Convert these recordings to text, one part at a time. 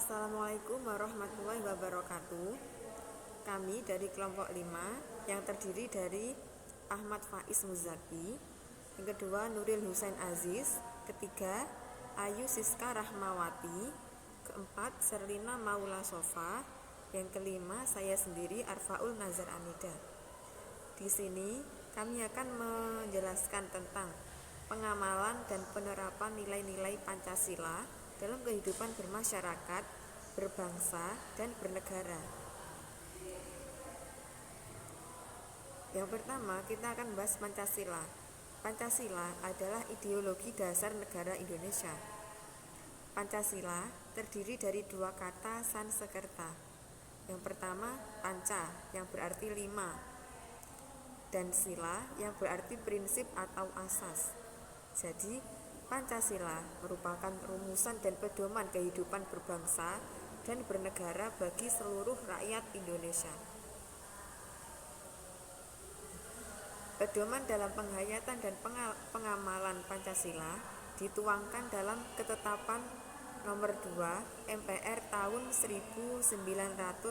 Assalamualaikum warahmatullahi wabarakatuh. Kami dari kelompok 5 yang terdiri dari Ahmad Faiz Muzaki, yang kedua Nuril Husain Aziz, ketiga Ayu Siska Rahmawati, keempat Serlina Maula Sofa, yang kelima saya sendiri Arfaul Nazar Anida. Di sini kami akan menjelaskan tentang pengamalan dan penerapan nilai-nilai Pancasila dalam kehidupan bermasyarakat, berbangsa, dan bernegara. Yang pertama, kita akan bahas Pancasila. Pancasila adalah ideologi dasar negara Indonesia. Pancasila terdiri dari dua kata Sanskerta. Yang pertama, panca, yang berarti 5, dan sila, yang berarti prinsip atau asas. Jadi, Pancasila merupakan rumusan dan pedoman kehidupan berbangsa dan bernegara bagi seluruh rakyat Indonesia. Pedoman dalam penghayatan dan pengamalan Pancasila dituangkan dalam Ketetapan Nomor 2 MPR tahun 1978.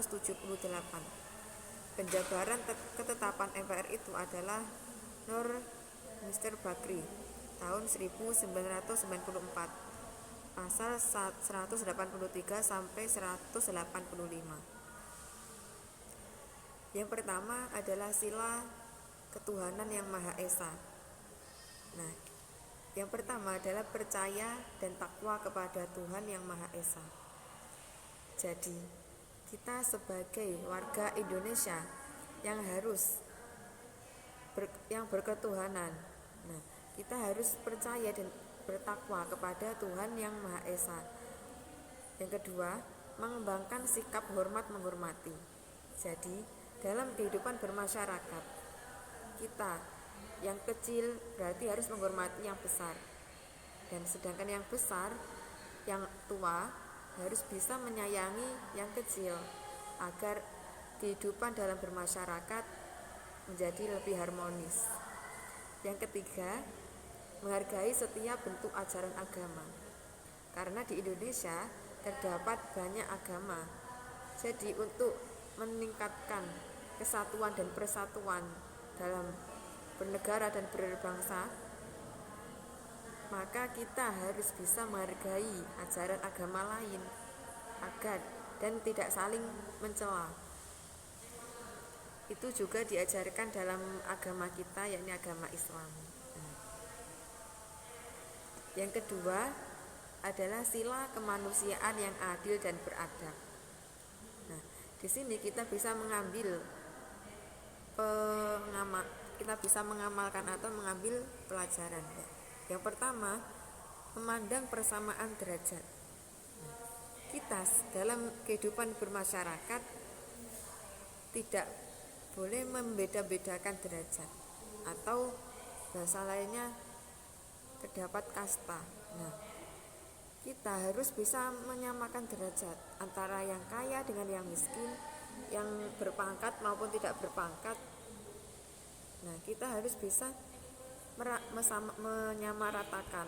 Penjabaran ketetapan MPR itu adalah Nur Mr. Bakri tahun 1994, pasal 183 sampai 185. Yang pertama adalah sila ketuhanan yang Maha Esa. Nah, yang pertama adalah percaya dan takwa kepada Tuhan yang Maha Esa. Jadi, kita sebagai warga Indonesia yang berketuhanan, kita harus percaya dan bertakwa kepada Tuhan yang Maha Esa. Yang kedua, mengembangkan sikap hormat menghormati. Jadi, dalam kehidupan bermasyarakat, kita yang kecil berarti harus menghormati yang besar. Dan sedangkan yang besar, yang tua, harus bisa menyayangi yang kecil agar kehidupan dalam bermasyarakat menjadi lebih harmonis. Yang ketiga, menghargai setiap bentuk ajaran agama. Karena di Indonesia terdapat banyak agama. Jadi untuk meningkatkan kesatuan dan persatuan dalam bernegara dan berbangsa, maka kita harus bisa menghargai ajaran agama lain agar dan tidak saling mencela. Itu juga diajarkan dalam agama kita, yakni agama Islam. Yang kedua adalah sila kemanusiaan yang adil dan beradab. Nah, di sini kita bisa mengamalkan atau mengambil pelajaran. Yang pertama, memandang persamaan derajat. Kita dalam kehidupan bermasyarakat tidak boleh membeda-bedakan derajat, atau bahasa lainnya terdapat kasta. Nah, kita harus bisa menyamakan derajat antara yang kaya dengan yang miskin, yang berpangkat maupun tidak berpangkat. Nah, kita harus bisa menyamaratakan,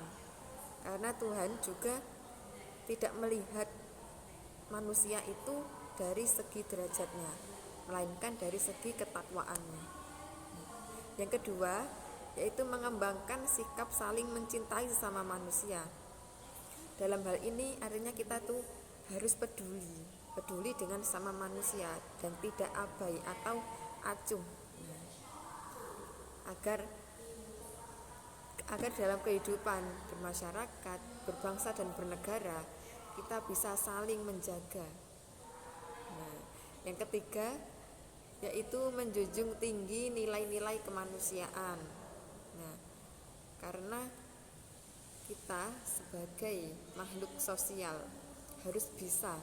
karena Tuhan juga tidak melihat manusia itu dari segi derajatnya, melainkan dari segi ketakwaannya. Yang kedua, yaitu mengembangkan sikap saling mencintai sesama manusia. Dalam hal ini artinya kita tuh harus peduli dengan sesama manusia dan tidak abai atau acuh. Agar dalam kehidupan bermasyarakat, berbangsa dan bernegara, kita bisa saling menjaga. Nah, yang ketiga yaitu menjunjung tinggi nilai-nilai kemanusiaan. Nah, karena kita sebagai makhluk sosial harus bisa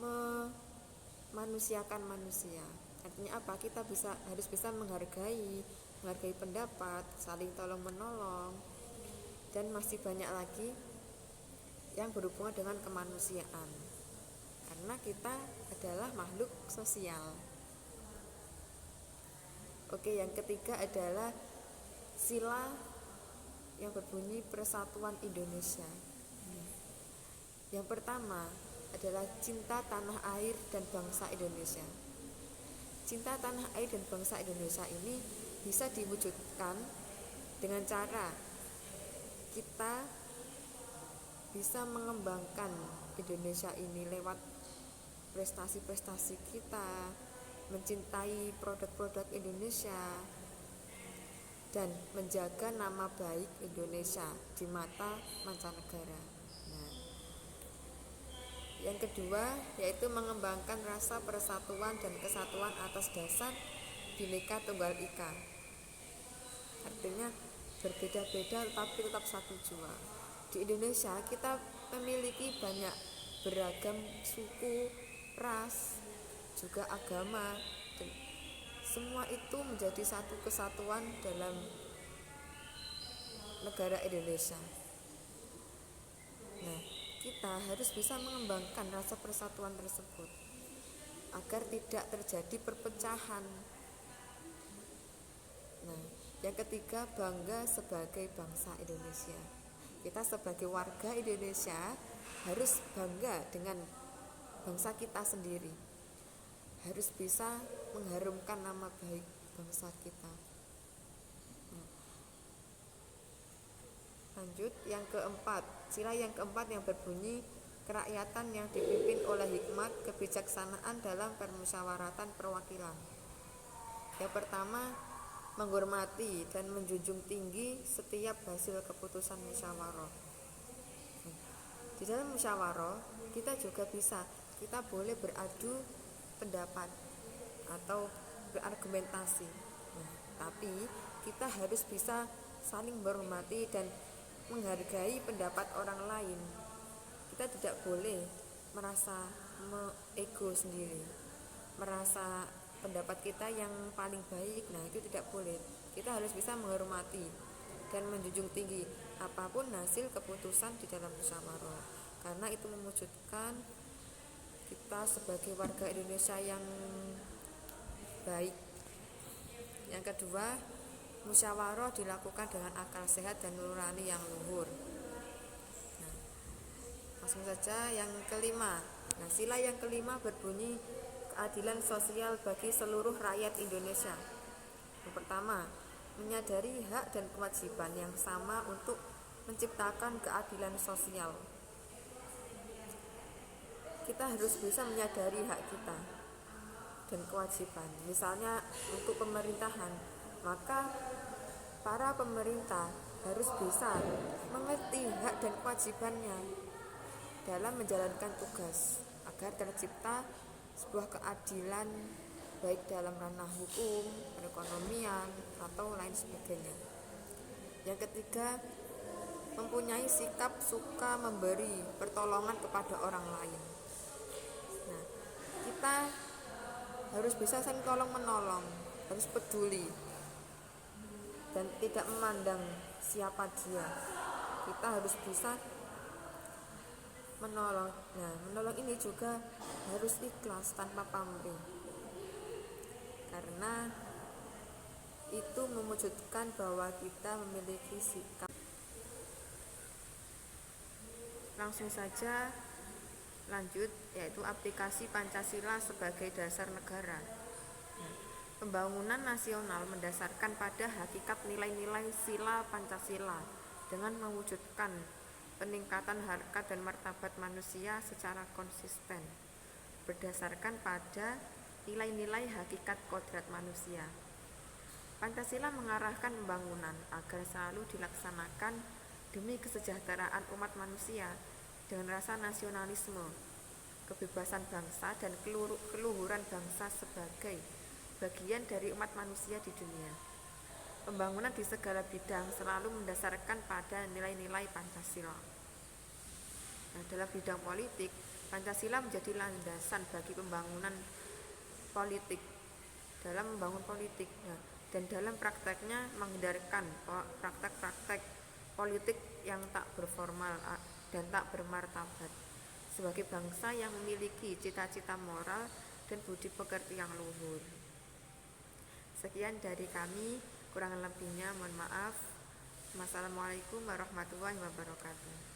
memanusiakan manusia. Artinya apa? Kita harus bisa menghargai pendapat, saling tolong menolong, dan masih banyak lagi yang berhubungan dengan kemanusiaan. Karena kita adalah makhluk sosial. Oke, yang ketiga adalah sila yang berbunyi Persatuan Indonesia. Yang pertama adalah cinta tanah air dan bangsa Indonesia. Cinta tanah air dan bangsa Indonesia ini bisa diwujudkan dengan cara kita bisa mengembangkan Indonesia ini lewat prestasi-prestasi kita, mencintai produk-produk Indonesia, dan menjaga nama baik Indonesia di mata mancanegara. Nah, yang kedua yaitu mengembangkan rasa persatuan dan kesatuan atas dasar Bhinneka Tunggal Ika. Artinya berbeda-beda tapi tetap satu jua. Di Indonesia kita memiliki banyak beragam suku, ras, juga agama, dan semua itu menjadi satu kesatuan dalam negara Indonesia. Nah, kita harus bisa mengembangkan rasa persatuan tersebut agar tidak terjadi perpecahan. Nah, yang ketiga, bangga sebagai bangsa Indonesia. Kita sebagai warga Indonesia harus bangga dengan bangsa kita sendiri. Harus bisa mengharumkan nama baik bangsa kita. Lanjut, yang keempat, sila yang keempat yang berbunyi kerakyatan yang dipimpin oleh hikmat kebijaksanaan dalam permusyawaratan perwakilan. Yang pertama, menghormati dan menjunjung tinggi setiap hasil keputusan musyawarah. Di dalam musyawarah kita juga kita boleh beradu pendapat atau berargumentasi. Tapi kita harus bisa saling menghormati dan menghargai pendapat orang lain. Kita tidak boleh merasa ego sendiri, merasa pendapat kita yang paling baik. Nah, itu tidak boleh. Kita harus bisa menghormati dan menjunjung tinggi apapun hasil keputusan di dalam musyawarah, karena itu mewujudkan kita sebagai warga Indonesia yang baik. Yang kedua, musyawarah dilakukan dengan akal sehat dan nurani yang luhur. Nah, langsung saja yang kelima. Nah, sila yang kelima berbunyi keadilan sosial bagi seluruh rakyat Indonesia. Yang pertama, menyadari hak dan kewajiban yang sama untuk menciptakan keadilan sosial. Kita harus bisa menyadari hak kita dan kewajiban. Misalnya untuk pemerintahan, maka para pemerintah harus bisa mengerti hak dan kewajibannya dalam menjalankan tugas agar tercipta sebuah keadilan baik dalam ranah hukum, perekonomian, atau lain sebagainya. Yang ketiga, mempunyai sikap suka memberi pertolongan kepada orang lain. Nah, kita harus bisa saling tolong menolong, harus peduli dan tidak memandang siapa dia. Kita harus bisa menolong. Nah, menolong ini juga harus ikhlas tanpa pamrih, karena itu mewujudkan bahwa kita memiliki sikap. Langsung saja lanjut, yaitu aplikasi Pancasila sebagai dasar negara. Pembangunan nasional mendasarkan pada hakikat nilai-nilai sila Pancasila dengan mewujudkan peningkatan harkat dan martabat manusia secara konsisten berdasarkan pada nilai-nilai hakikat kodrat manusia. Pancasila mengarahkan pembangunan agar selalu dilaksanakan demi kesejahteraan umat manusia dengan rasa nasionalisme, kebebasan bangsa dan keluhuran bangsa sebagai bagian dari umat manusia di dunia. Pembangunan di segala bidang selalu mendasarkan pada nilai-nilai Pancasila. Nah, dalam bidang politik, Pancasila menjadi landasan bagi pembangunan politik, dalam membangun politik. Nah, dan dalam prakteknya menghindarkan praktek-praktek politik yang tak berformal dan tak bermartabat, sebagai bangsa yang memiliki cita-cita moral dan budi pekerti yang luhur. Sekian dari kami, kurang lebihnya mohon maaf. Wassalamualaikum warahmatullahi wabarakatuh.